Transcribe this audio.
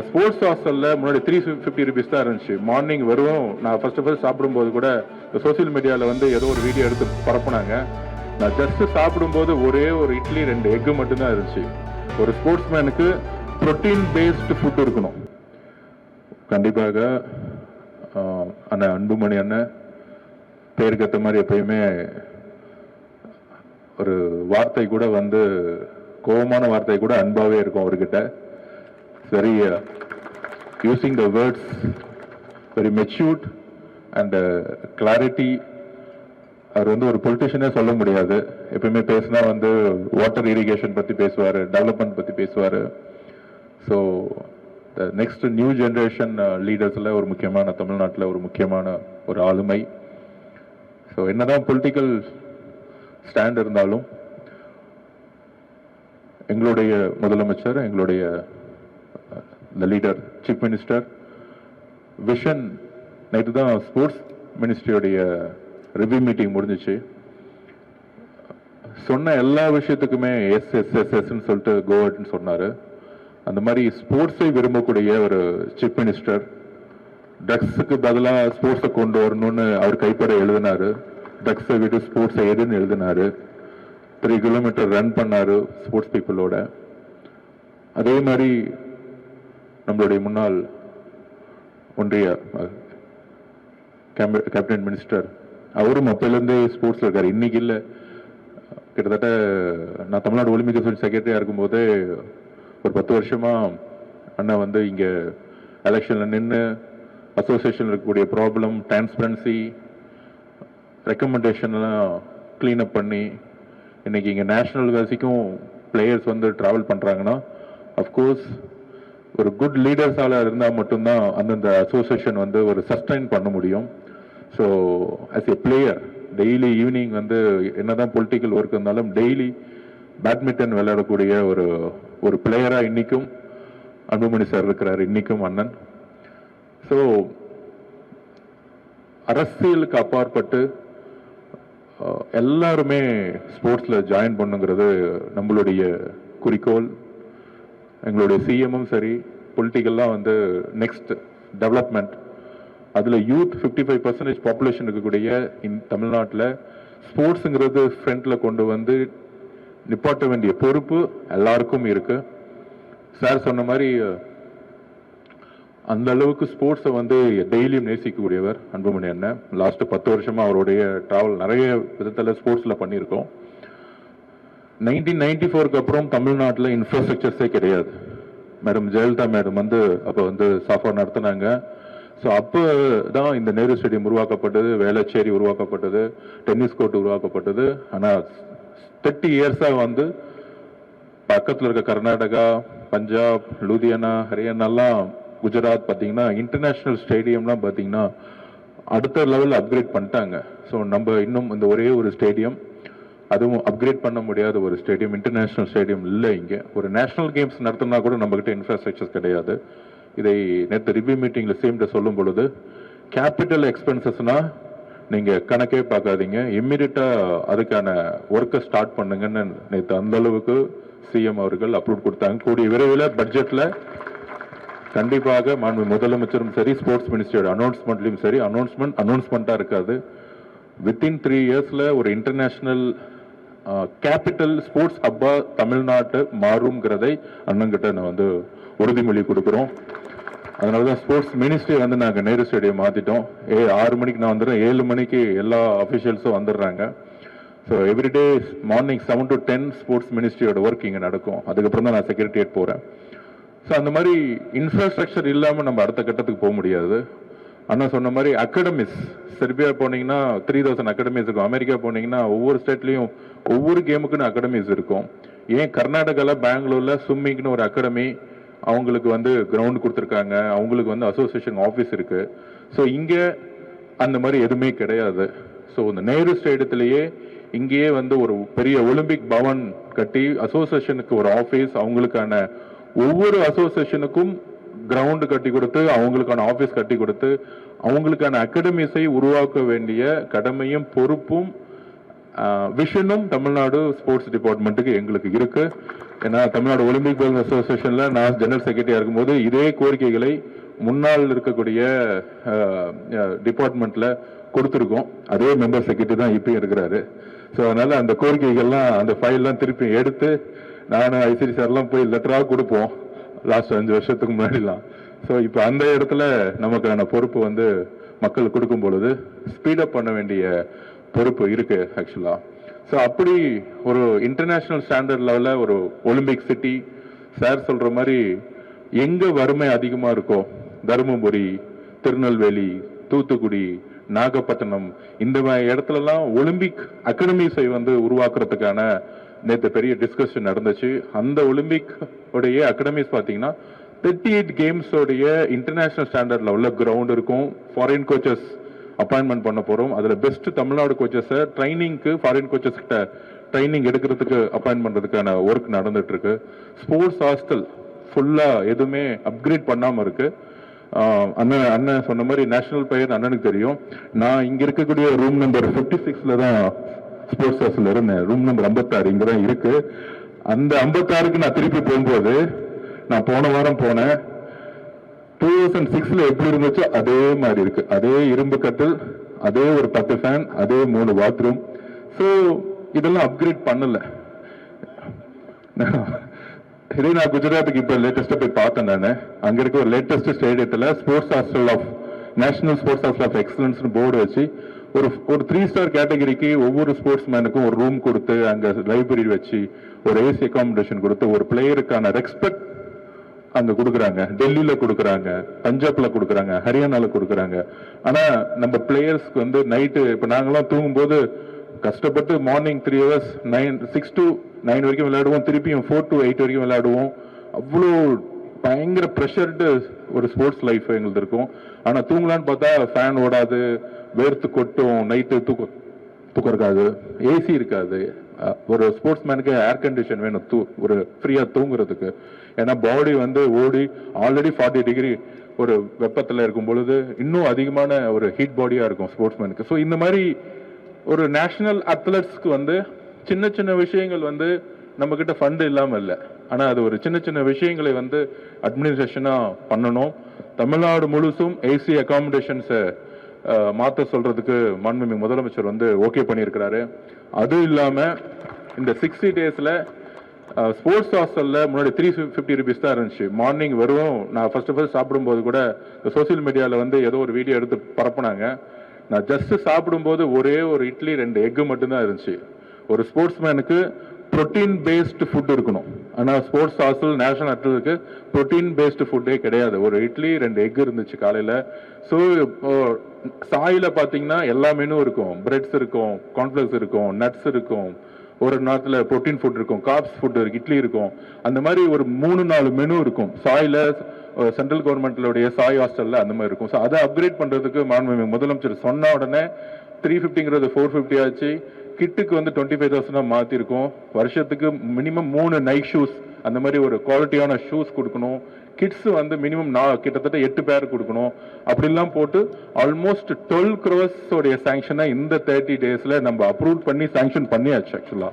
Sports ஹாஸ்டலில் முன்னாடி 350 rupees தான் இருந்துச்சு. மார்னிங் வரும். நான் ஃபர்ஸ்ட் சாப்பிடும்போது கூட சோசியல் மீடியாவில் வந்து ஏதோ ஒரு வீடியோ எடுத்து பரப்புனாங்க. நான் ஜஸ்ட் சாப்பிடும்போது ஒரே ஒரு இட்லி 2 எக்கு மட்டும்தான் இருந்துச்சு. ஒரு ஸ்போர்ட்ஸ்மேனுக்கு ப்ரோட்டீன் பேஸ்டு ஃபுட் இருக்கணும். கண்டிப்பாக அண்ணன் அன்புமணி அண்ணன் பேருக்கு ஏற்ற மாதிரி எப்பயுமே ஒரு வார்த்தை கூட வந்து கோபமான வார்த்தை கூட அன்பாவே இருக்கும் அவர்கிட்ட. Very using the words very matured and clarity. அவர் வந்து ஒரு பொலிட்டிஷியனே சொல்ல முடியாது. எப்பயுமே பேசினா வந்து வாட்டர் இரிகேஷன் பற்றி பேசுவார், டெவலப்மெண்ட் பற்றி பேசுவார். ஸோ நெக்ஸ்ட் நியூ ஜென்ரேஷன் லீடர்ஸில் ஒரு முக்கியமான, தமிழ்நாட்டில் ஒரு முக்கியமான ஒரு ஆளுமை. ஸோ என்னதான் பொலிட்டிக்கல் ஸ்டாண்ட் இருந்தாலும் எங்களுடைய முதலமைச்சர், எங்களுடைய leader, chief minister vision, night தான் ஸ்போர்ட்ஸ் மினிஸ்ட்ரியோடைய ரிவ்யூ மீட்டிங் முடிஞ்சிச்சு. சொன்ன எல்லா விஷயத்துக்குமே எஸ்ன்னு சொல்லிட்டு கோவட்னு சொன்னார். அந்த மாதிரி ஸ்போர்ட்ஸை விரும்பக்கூடிய ஒரு சீஃப் மினிஸ்டர் ட்ரக்ஸுக்கு பதிலாக ஸ்போர்ட்ஸை கொண்டு வரணும்னு அவர் கைப்பட எழுதினாரு. ட்ரக்ஸை விட்டு ஸ்போர்ட்ஸை எதுன்னு எழுதினாரு. 3 கிலோமீட்டர் ரன் பண்ணாரு ஸ்போர்ட்ஸ் பீப்புளோட. அதே மாதிரி நம்மளுடைய முன்னாள் ஒன்றிய கேபினட் மினிஸ்டர் அவரும் அப்போலேருந்தே ஸ்போர்ட்ஸில் இருக்கார். இன்னைக்கு இல்லை, கிட்டத்தட்ட நான் தமிழ்நாடு ஒலிம்பிக் அசோசியேஷன் செக்ரட்டரியாக இருக்கும்போதே ஒரு 10 வருஷமா அண்ணன் வந்து இங்கே எலெக்ஷனில் நின்று அசோசியேஷனில் இருக்கக்கூடிய ப்ராப்ளம், டிரான்ஸ்பரன்சி, ரெக்கமெண்டேஷன்லாம் க்ளீன் அப் பண்ணி இன்னைக்கு இங்கே நேஷனல் வரைக்கும் பிளேயர்ஸ் வந்து ட்ராவல் பண்ணுறாங்கன்னா அஃப்கோர்ஸ் ஒரு குட் லீடர்ஸால் இருந்தால் மட்டும்தான் அந்தந்த அசோசியேஷன் வந்து ஒரு சஸ்டைன் பண்ண முடியும். So as a player daily evening வந்து என்னதான் பொலிட்டிக்கல் ஒர்க் இருந்தாலும் டெய்லி பேட்மிண்டன் விளையாடக்கூடிய ஒரு பிளேயராக இன்னைக்கும் அன்புமணி சார் இருக்கிறார், இன்னைக்கும் அண்ணன். ஸோ அரசியலுக்கு அப்பாற்பட்டு எல்லாருமே ஸ்போர்ட்ஸில் ஜாயின் பண்ணுங்கிறது நம்மளுடைய குறிக்கோள். எங்களுடைய சிஎம்மும் சரி, பொலிட்டிக்கல்லாம் வந்து நெக்ஸ்ட் டெவலப்மெண்ட், அதில் யூத் 55% பாப்புலேஷன் இருக்கக்கூடிய தமிழ்நாட்டில் ஸ்போர்ட்ஸுங்கிறது ஃப்ரண்ட்டில் கொண்டு வந்து நிப்பாட்ட வேண்டிய பொறுப்பு எல்லாருக்கும் இருக்கு. சார் சொன்ன மாதிரி அந்த அளவுக்கு ஸ்போர்ட்ஸை வந்து டெய்லியும் நேசிக்கக்கூடியவர் அன்புமணி அண்ணன். லாஸ்ட் 10 வருஷமா அவருடைய டிராவல் நிறைய விதத்தில் ஸ்போர்ட்ஸில் பண்ணியிருக்கோம். 1994க்கு அப்புறம் தமிழ்நாட்டில் இன்ஃப்ராஸ்ட்ரக்சர்ஸே கிடையாது. மேடம் ஜெயலலிதா மேடம் வந்து அப்போ வந்து சாஃபா நடத்தினாங்க. ஸோ அப்போ தான் இந்த நேரு ஸ்டேடியம் உருவாக்கப்பட்டது, வேளச்சேரி உருவாக்கப்பட்டது, டென்னிஸ் கோர்ட் உருவாக்கப்பட்டது. ஆனால் 30 இயர்ஸாக வந்து பக்கத்தில் இருக்க கர்நாடகா, பஞ்சாப், லூதியானா, ஹரியானாலாம், குஜராத் பார்த்தீங்கன்னா இன்டர்நேஷ்னல் ஸ்டேடியம்லாம் பார்த்தீங்கன்னா அடுத்த லெவலில் அப்கிரேட் பண்ணிட்டாங்க. ஸோ நம்ம இன்னும் இந்த ஒரே ஒரு ஸ்டேடியம், அதுவும் அப்கிரேட் பண்ண முடியாத ஒரு ஸ்டேடியம், இன்டர்நேஷ்னல் ஸ்டேடியம் இல்லை. இங்கே ஒரு நேஷனல் கேம்ஸ் நடத்தினா கூட நம்மகிட்ட இன்ஃப்ராஸ்ட்ரக்சர்ஸ் கிடையாது. இதை நேற்று ரிவ்யூ மீட்டிங்கில் சேம்கிட்ட சொல்லும் பொழுது கேபிட்டல் எக்ஸ்பென்சஸ்னால் நீங்கள் கணக்கே பார்க்காதீங்க, இம்மிடியட்டாக அதுக்கான ஒர்க்கை ஸ்டார்ட் பண்ணுங்கன்னு நேற்று அந்த அளவுக்கு சிஎம் அவர்கள் அப்ரூவ் கொடுத்தாங்க. கூடிய விரைவில் பட்ஜெட்டில் கண்டிப்பாக மாண்பு முதலமைச்சரும் சரி, ஸ்போர்ட்ஸ் மினிஸ்ட்ரியோட அனௌன்ஸ்மெண்ட்லையும் சரி, அனௌன்ஸ்மெண்ட்டாக இருக்காது. வித்தின் 3 இயர்ஸில் ஒரு இன்டர்நேஷ்னல் கேபிட்டல் ஸ்போர்ட்ஸ் ஹப்பா தமிழ்நாட்டு மாறுங்கிறதை அண்ணங்கிட்ட நான் வந்து உறுதிமொழி கொடுக்குறோம். அதனால தான் ஸ்போர்ட்ஸ் மினிஸ்ட்ரி வந்து நாங்கள் நேரு ஸ்டேடியம் மாற்றிட்டோம். 6 மணிக்கு நான் வந்துடுறேன், 7 மணிக்கு எல்லா அஃபிஷியல்ஸும் வந்துடுறாங்க. So everyday morning 7 to 10 sports மினிஸ்ட்ரியோட ஒர்க் இங்கே நடக்கும். அதுக்கப்புறம் தான் நான் செக்ரட்டரியேட் போகிறேன். ஸோ அந்த மாதிரி இன்ஃப்ராஸ்ட்ரக்சர் இல்லாமல் நம்ம அடுத்த கட்டத்துக்கு போக முடியாது. அண்ணா சொன்ன மாதிரி அகாடமிஸ், செர்பியா போனீங்கன்னா 3000 அகாடமிஸ் இருக்கும். அமெரிக்கா போனீங்கன்னா ஒவ்வொரு ஸ்டேட்லேயும் ஒவ்வொரு கேமுக்குன்னு அகாடமிஸ் இருக்கும். ஏன் கர்நாடகாவில், பெங்களூரில் ஸ்விம்மிங்னு ஒரு அகாடமி, அவங்களுக்கு வந்து கிரவுண்ட் கொடுத்துருக்காங்க, அவங்களுக்கு வந்து அசோசியேஷன் ஆஃபீஸ் இருக்குது. ஸோ இங்கே அந்த மாதிரி எதுவுமே கிடையாது. ஸோ இந்த நேரு ஸ்டேடியத்திலேயே இங்கேயே வந்து ஒரு பெரிய ஒலிம்பிக் பவன் கட்டி அசோசியேஷனுக்கு ஒரு ஆஃபீஸ், அவங்களுக்கான ஒவ்வொரு அசோசியேஷனுக்கும் கிரவுண்டு கட்டி கொடுத்து, அவங்களுக்கான ஆஃபீஸ் கட்டி கொடுத்து, அவங்களுக்கான அகாடமிஸை உருவாக்க வேண்டிய கடமையும் பொறுப்பும் விஷனும் தமிழ்நாடு ஸ்போர்ட்ஸ் டிபார்ட்மெண்ட்டுக்கு எங்களுக்கு இருக்கு. ஏன்னா தமிழ்நாடு ஒலிம்பிக் பால் அசோசியேஷன்ல நான் ஜெனரல் செக்ரட்டரியா இருக்கும்போது இதே கோரிக்கைகளை முன்னாள் இருக்கக்கூடிய டிபார்ட்மெண்ட்ல கொடுத்துருக்கோம். அதே மெம்பர் செக்ரட்டரி தான் இப்பயும் இருக்கிறாரு. ஸோ அதனால அந்த கோரிக்கைகள்லாம் அந்த ஃபைல்லாம் திருப்பி எடுத்து நானும் ஐசிடி சார்லாம் போய் லெட்டராக கொடுப்போம் லாஸ்ட் 5 வருஷத்துக்கு முன்னாடிலாம். ஸோ இப்போ அந்த இடத்துல நமக்கான பொறுப்பு வந்து மக்கள் கொடுக்கும் பொழுது ஸ்பீடப் பண்ண வேண்டிய பொறுப்பு இருக்கு ஆக்சுவலா. ஸோ அப்படி ஒரு இன்டர்நேஷனல் ஸ்டாண்டர்ட் லெவலில் ஒரு ஒலிம்பிக் சிட்டி சார் சொல்ற மாதிரி எங்க வறுமை அதிகமா இருக்கோ, தருமபுரி, திருநெல்வேலி, தூத்துக்குடி, நாகப்பட்டினம், இந்த இடத்துலலாம் ஒலிம்பிக் அகாடமிஸை வந்து உருவாக்குறதுக்கான நேற்று பெரிய டிஸ்கஷன் நடந்துச்சு. அந்த ஒலிம்பிக் உடைய அகாடமிஸ் பார்த்தீங்கன்னா 38 கேம்ஸ் உடைய இன்டர்நேஷனல் ஸ்டாண்டர்ட் லெவலில் கிரவுண்ட் இருக்கும். ஃபாரின் கோச்சஸ் அப்பாயின்மெண்ட் பண்ண போறோம். அதுல பெஸ்ட் தமிழ்நாடு கோச்சஸை ட்ரைனிங்க்கு ஃபாரின் கோச்சஸ் கிட்ட ட்ரைனிங் எடுக்கிறதுக்கு அப்பாயின்ட் பண்றதுக்கான ஒர்க் நடந்துட்டு இருக்கு. ஸ்போர்ட்ஸ் ஹாஸ்டல் ஃபுல்லா எதுவுமே அப்கிரேட் பண்ணாம இருக்கு. அண்ணன் சொன்ன மாதிரி நேஷனல் பிளேயர் அண்ணனுக்கு தெரியும். நான் இங்க இருக்கக்கூடிய ரூம் நம்பர் 56ல தான் ஸ்போர்ட்ஸ் ஹாஸ்டல் இருந்தேன். ரூம் நம்பர் 56 இங்க தான் இருக்கு. அந்த 56க்கு நான் திருப்பி போகும்போது நான் போன வாரம் போனேன். 2006ல எப்படி இருந்துச்சோ அதே மாதிரி இருக்கு. அதே இரும்பு கட்டில், அதே ஒரு 10 ஃபேன், அதே 3 பாத்ரூம். ஸோ இதெல்லாம் அப்கிரேட் பண்ணல. இதே நான் குஜராத்துக்கு இப்ப லேட்டஸ்டா போய் பார்த்தேன். நான் அங்க இருக்க ஒரு லேட்டஸ்ட் ஸ்டேடியத்துல sports hostel of national sports hostel of excellence board வச்சு ஒரு 3 ஸ்டார் கேட்டகரிக்கு ஒவ்வொரு ஸ்போர்ட்ஸ் மேனுக்கும் ஒரு ரூம் கொடுத்து அங்க லைப்ரரி வச்சு ஒரு ஏசி அகாமடேஷன் கொடுத்து ஒரு பிளேயருக்கான ரெஸ்பெக்ட் அங்க கொடுக்குறாங்க. டெல்லியில கொடுக்குறாங்க, பஞ்சாப்ல கொடுக்குறாங்க, ஹரியானால கொடுக்குறாங்க. ஆனா நம்ம பிளேயர்ஸ்க்கு வந்து நைட்டு இப்ப நாங்கெல்லாம் தூங்கும்போது கஷ்டப்பட்டு மார்னிங் 3 hours 6 to 9 வரைக்கும் விளையாடுவோம். திருப்பியும் 4 to 8 வரைக்கும் விளையாடுவோம். அவ்வளோ பயங்கர ப்ரெஷர்டு ஒரு ஸ்போர்ட்ஸ் லைஃப் எங்களுக்கு இருக்கும். ஆனா தூங்கலான்னு பார்த்தா ஃபேன் ஓடாது, வேர்த்து கொட்டும், நைட்டு தூக்கம் இருக்காது, ஏசி இருக்காது. ஒரு ஸ்போர்ட்ஸ் மேனுக்கு ஏர் கண்டிஷன் வேணும் ஒரு ஃப்ரீயா தூங்குறதுக்கு. ஏன்னா பாடி வந்து ஓடி ஆல்ரெடி 40 டிகிரி ஒரு வெப்பத்துல இருக்கும் பொழுது இன்னும் அதிகமான ஒரு ஹீட் பாடியா இருக்கும் ஸ்போர்ட்ஸ் மேனுக்கு. ஸோ இந்த மாதிரி ஒரு நேஷனல் அத்லெட்ஸ்க்கு வந்து சின்ன சின்ன விஷயங்கள் வந்து நம்ம கிட்ட ஃபண்ட் இல்லாம இல்லை. ஆனா அது ஒரு சின்ன சின்ன விஷயங்களை வந்து அட்மினிஸ்ட்ரேஷனா பண்ணணும். தமிழ்நாடு முழுசும் ஏசி அகாமடேஷன்ஸை மாற்ற சொல்றதுக்கு மாண்புமிகு முதலமைச்சர் வந்து ஓகே பண்ணியிருக்கிறாரு. அது இல்லாம இந்த 60 daysல ஸ்போர்ட்ஸ் ஹாஸ்டல்ல முன்னாடி 350 rupees தான் இருந்துச்சு. மார்னிங் வெறும் நான் ஃபர்ஸ்ட் சாப்பிடும்போது கூட சோசியல் மீடியால வந்து ஏதோ ஒரு வீடியோ எடுத்து பரப்புனாங்க. நான் ஜஸ்ட் சாப்பிடும்போது ஒரே ஒரு இட்லி 2 எக்கு மட்டும்தான் இருந்துச்சு. ஒரு ஸ்போர்ட்ஸ் மேனுக்கு புரோட்டீன் பேஸ்டு ஃபுட் இருக்கணும். ஆனா ஸ்போர்ட்ஸ் ஹாஸ்டல் நேஷனல் அட்லெட்டுக்கு புரோட்டீன் பேஸ்டு ஃபுட்டே கிடையாது. ஒரு இட்லி 2 எக் இருந்துச்சு காலையில. ஸோ சாயில பாத்தீங்கன்னா எல்லா மெனு இருக்கும். பிரெட்ஸ் இருக்கும், கார்ன்ஃபிளக்ஸ் இருக்கும், நட்ஸ் இருக்கும், ஒரு நேரத்துல புரோட்டீன் ஃபுட் இருக்கும், கார்ப்ஸ் ஃபுட் இருக்கு, இட்லி இருக்கும். அந்த மாதிரி ஒரு 3-4 மெனு இருக்கும் சாயில. சென்ட்ரல் கவர்மெண்ட்லோடைய சாய் ஹாஸ்டல்ல அந்த மாதிரி இருக்கும். ஸோ அதை அப்கிரேட் பண்றதுக்கு மாண்புமிகு முதலமைச்சர் சொன்ன உடனே 350ங்கிறது 450 ஆச்சு. கிட்டுக்கு வந்து 25,000 மாத்திருக்கோம். வருஷத்துக்கு மினிமம் 3 நைட் ஷூஸ் அந்த மாதிரி ஒரு குவாலிட்டியான ஷூஸ் கொடுக்கணும். கிட்ஸ் வந்து மினிமம் கிட்டத்தட்ட 8 பேர் கொடுக்கணும். அப்படிலாம் போட்டு ஆல்மோஸ்ட் 12 crores உடைய சாங்ஷனை இந்த 30 daysல நம்ம அப்ரூவ் பண்ணி சாங்ஷன் பண்ணியாச்சு ஆக்சுவலா.